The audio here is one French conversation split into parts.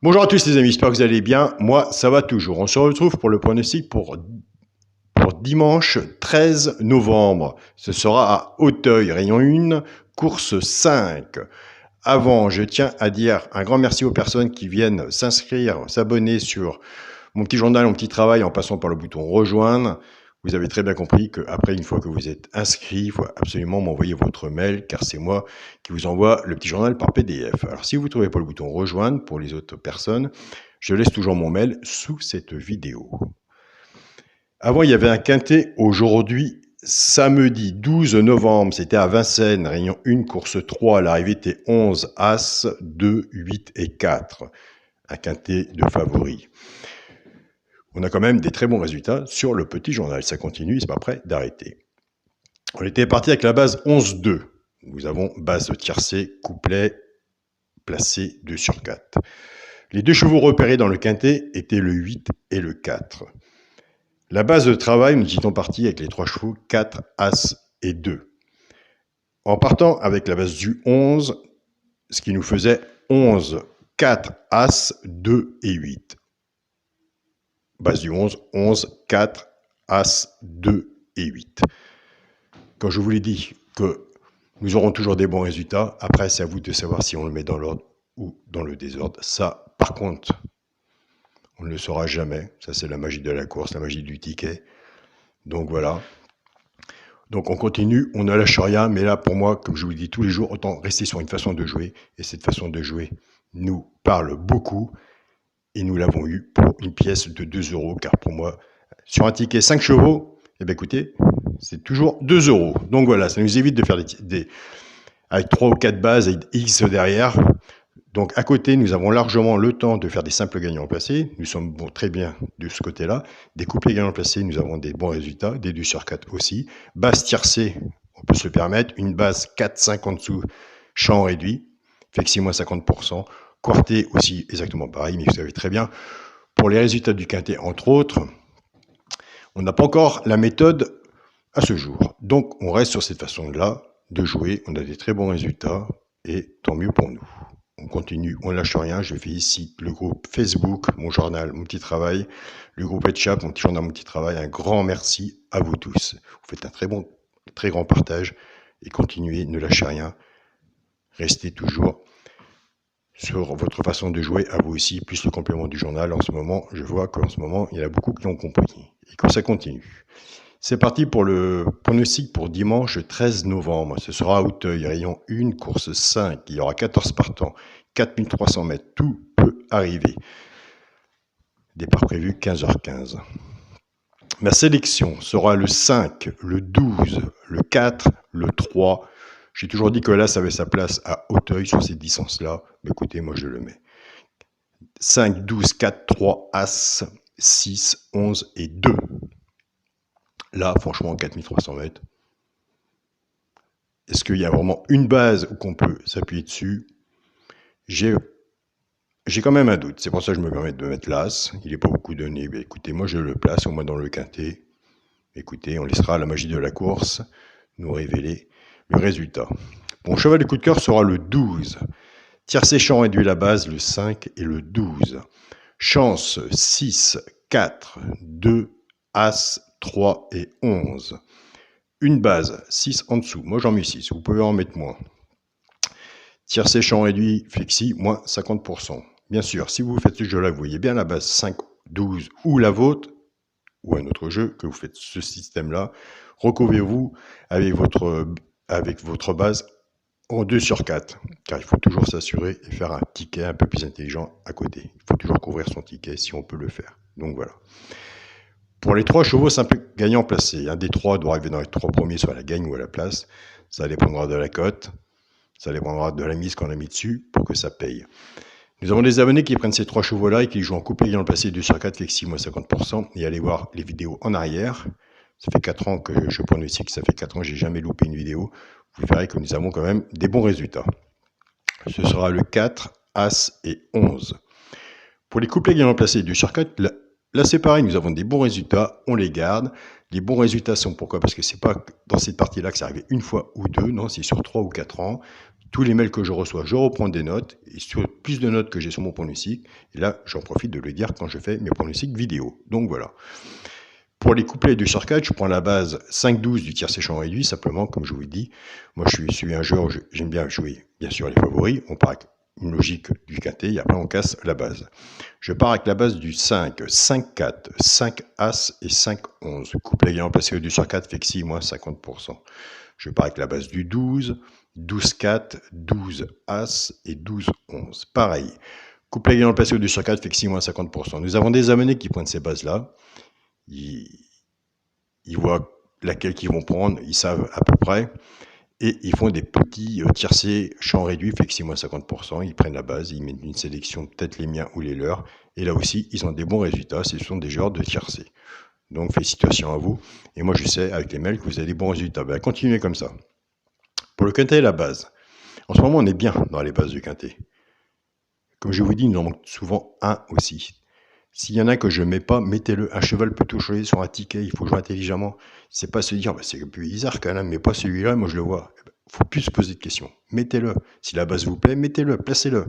Bonjour à tous les amis, j'espère que vous allez bien. Moi, ça va toujours. On se retrouve pour le pronostic pour dimanche 13 novembre. Ce sera à Auteuil, rayon 1, course 5. Avant, je tiens à dire un grand merci aux personnes qui viennent s'inscrire, s'abonner sur mon petit journal, mon petit travail en passant par le bouton rejoindre. Vous avez très bien compris qu'après, une fois que vous êtes inscrit, il faut absolument m'envoyer votre mail car c'est moi qui vous envoie le petit journal par PDF. Alors, si vous ne trouvez pas le bouton rejoindre pour les autres personnes, je laisse toujours mon mail sous cette vidéo. Avant, il y avait un quintet. Aujourd'hui, samedi 12 novembre, c'était à Vincennes, réunion 1, course 3. L'arrivée était 11, As, 2, 8 et 4. Un quintet de favoris. On a quand même des très bons résultats sur le petit journal. Ça continue, c'est pas prêt d'arrêter. On était parti avec la base 11-2. Nous avons base tiercé, couplet, placé 2 sur 4. Les deux chevaux repérés dans le quintet étaient le 8 et le 4. La base de travail, nous étions partis avec les 3 chevaux 4, As et 2. En partant avec la base du 11, ce qui nous faisait 11, 4, As, 2 et 8. Base du 11, 11, 4, As, 2 et 8. Quand je vous l'ai dit que nous aurons toujours des bons résultats, après c'est à vous de savoir si on le met dans l'ordre ou dans le désordre. Ça, par contre, on ne le saura jamais. Ça, c'est la magie de la course, la magie du ticket. Donc voilà. Donc on continue, on ne lâche rien, mais là pour moi, comme je vous le dis tous les jours, autant rester sur une façon de jouer. Et cette façon de jouer nous parle beaucoup. Et nous l'avons eu pour une pièce de 2 €, car pour moi, sur un ticket 5 chevaux, eh bien écoutez, c'est toujours 2 €. Donc voilà, ça nous évite de faire avec 3 ou 4 bases et X derrière. Donc à côté, nous avons largement le temps de faire des simples gagnants placés. Nous sommes très bien de ce côté-là. Des couplets gagnants placés, nous avons des bons résultats. Des 2 sur 4 aussi. Base tiercée, on peut se le permettre. Une base 4-5 en dessous, champ réduit. Fait que 6 moins 50%. Quarté aussi exactement pareil, mais vous savez très bien, pour les résultats du quintet, entre autres, on n'a pas encore la méthode à ce jour. Donc on reste sur cette façon-là de jouer. On a des très bons résultats et tant mieux pour nous. On continue, on lâche rien. Je félicite le groupe Facebook, mon journal, mon petit travail, le groupe HCHAP, mon petit journal, mon petit travail. Un grand merci à vous tous. Vous faites un très grand partage et continuez, ne lâchez rien. Restez toujours sur votre façon de jouer à vous aussi, plus le complément du journal. En ce moment, je vois qu'en ce moment, il y en a beaucoup qui ont compris et que ça continue. C'est parti pour le pronostic pour dimanche 13 novembre. Ce sera à Auteuil, rayon 1, course 5. Il y aura 14 partants, 4300 mètres. Tout peut arriver. Départ prévu 15h15. Ma sélection sera le 5, le 12, le 4, le 3. J'ai toujours dit que là, ça avait sa place à Auteuil sur cette distance-là. Mais écoutez, moi, je le mets. 5, 12, 4, 3, As, 6, 11 et 2. Là, franchement, 4300 mètres. Est-ce qu'il y a vraiment une base où qu'on peut s'appuyer dessus? J'ai quand même un doute. C'est pour ça que je me permets de mettre l'As. Il n'est pas beaucoup donné. Mais écoutez, moi, je le place au moins dans le quintet. Écoutez, on laissera la magie de la course nous révéler le résultat. Mon cheval de coup de cœur sera le 12. Tiercé champ réduit la base, le 5 et le 12. Chance 6, 4, 2, As, 3 et 11. Une base, 6 en dessous. Moi, j'en mets 6. Vous pouvez en mettre moins. Tiercé champ réduit, flexi, moins 50%. Bien sûr, si vous faites ce jeu-là, vous voyez bien la base 5, 12 ou la vôtre, ou un autre jeu, que vous faites ce système-là, recouvrez-vous avec votre base en 2 sur 4, car il faut toujours s'assurer et faire un ticket un peu plus intelligent à côté. Il faut toujours couvrir son ticket si on peut le faire. Donc voilà. Pour les 3 chevaux simples gagnants placés, un des 3 doit arriver dans les 3 premiers, soit à la gagne ou à la place. Ça dépendra de la cote, ça dépendra de la mise qu'on a mis dessus pour que ça paye. Nous avons des abonnés qui prennent ces 3 chevaux-là et qui jouent en couplet gagnant placé 2 sur 4, fait que 6 moins 50%. Et allez voir les vidéos en arrière. Ça fait 4 ans que je pronostique, ça fait 4 ans que j'ai jamais loupé une vidéo. Vous verrez que nous avons quand même des bons résultats. Ce sera le 4, As et 11. Pour les couplets gagnants placés 2 sur 4, là c'est pareil, nous avons des bons résultats, on les garde. Les bons résultats sont pourquoi? Parce que c'est pas dans cette partie-là que ça arrive une fois ou deux, non, c'est sur 3 ou 4 ans. tous les mails que je reçois, je reprends des notes, et sur plus de notes que j'ai sur mon pronostic, et là, j'en profite de le dire quand je fais mes pronostics vidéo. Donc voilà. Pour les couplets du shortcut, je prends la base 5-12 du tiercé champ réduit, simplement, comme je vous l'ai dit. Moi, je suis un joueur, j'aime bien jouer, bien sûr, les favoris. On part avec une logique du quintet, et après, on casse la base. Je pars avec la base du 5, 5-4, 5-As et 5-11. Couplet gagnant placé du shortcut fait que 6 moins 50%. Je pars avec la base du 12, 12-4, 12-As et 12-11. Pareil. Couplet gagnant placé du shortcut fait que 6 moins 50%. Nous avons des abonnés qui pointent ces bases-là. Ils voient laquelle qu'ils vont prendre, ils savent à peu près, et ils font des petits tiercés champ réduit, fait que 6 moins 50%, ils prennent la base, ils mettent une sélection, peut-être les miens ou les leurs, et là aussi, ils ont des bons résultats, ce sont des joueurs de tiercés. Donc, félicitations à vous, et moi je sais, avec les mails, que vous avez des bons résultats. Ben, continuez comme ça. Pour le quintet, la base. En ce moment, on est bien dans les bases du quintet. Comme je vous dis, il nous en manque souvent un aussi. S'il y en a que je ne mets pas, mettez-le. Un cheval peut toucher sur un ticket, il faut jouer intelligemment. C'est pas se dire, bah, c'est plus bizarre quand même, mais pas celui-là, moi je le vois. Il ne faut plus se poser de questions. Mettez-le. Si la base vous plaît, mettez-le, placez-le.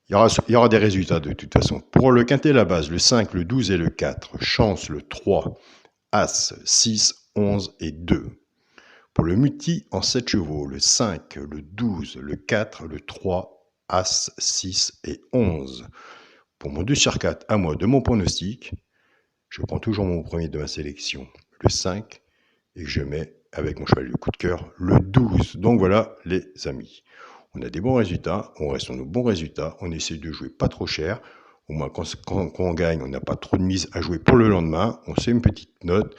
Il y aura des résultats de toute façon. Pour le quintet, la base, le 5, le 12 et le 4. Chance, le 3, As, 6, 11 et 2. Pour le multi, en 7 chevaux, le 5, le 12, le 4, le 3, As, 6 et 11. Pour mon 2 sur 4, à moi de mon pronostic, je prends toujours mon premier de ma sélection, le 5, et je mets avec mon cheval du coup de cœur, le 12. Donc voilà les amis. On a des bons résultats, on reste sur nos bons résultats, on essaie de jouer pas trop cher. Au moins quand on gagne, on n'a pas trop de mise à jouer pour le lendemain. On sait une petite note,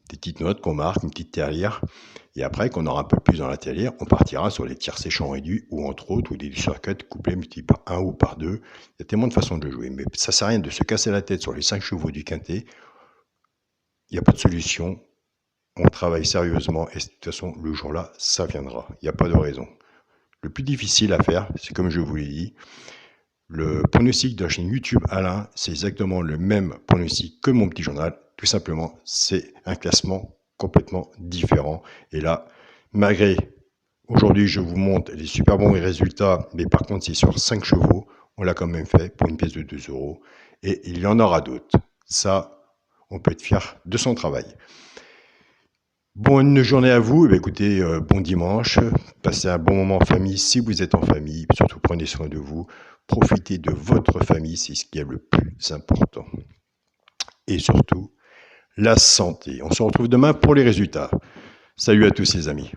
des petites notes qu'on marque, une petite terrière. Et après, qu'on aura un peu plus dans la terrière, on partira sur les tiercés champ réduits ou entre autres, ou des shortcuts couplés multipliés par 1 ou par 2. Il y a tellement de façons de jouer. Mais ça ne sert à rien de se casser la tête sur les 5 chevaux du quintet. Il n'y a pas de solution. On travaille sérieusement et de toute façon, le jour-là, ça viendra. Il n'y a pas de raison. Le plus difficile à faire, c'est comme je vous l'ai dit, le pronostic de la chaîne YouTube Alain, c'est exactement le même pronostic que mon petit journal. Tout simplement, c'est un classement complètement différent. Et là, malgré aujourd'hui, je vous montre les super bons résultats, mais par contre, c'est sur 5 chevaux. On l'a quand même fait pour une pièce de 2 €. Et il y en aura d'autres. Ça, on peut être fier de son travail. Bonne journée à vous. Écoutez, bon dimanche. Passez un bon moment en famille si vous êtes en famille. Surtout, prenez soin de vous. Profitez de votre famille, c'est ce qui est le plus important. Et surtout, la santé. On se retrouve demain pour les résultats. Salut à tous les amis.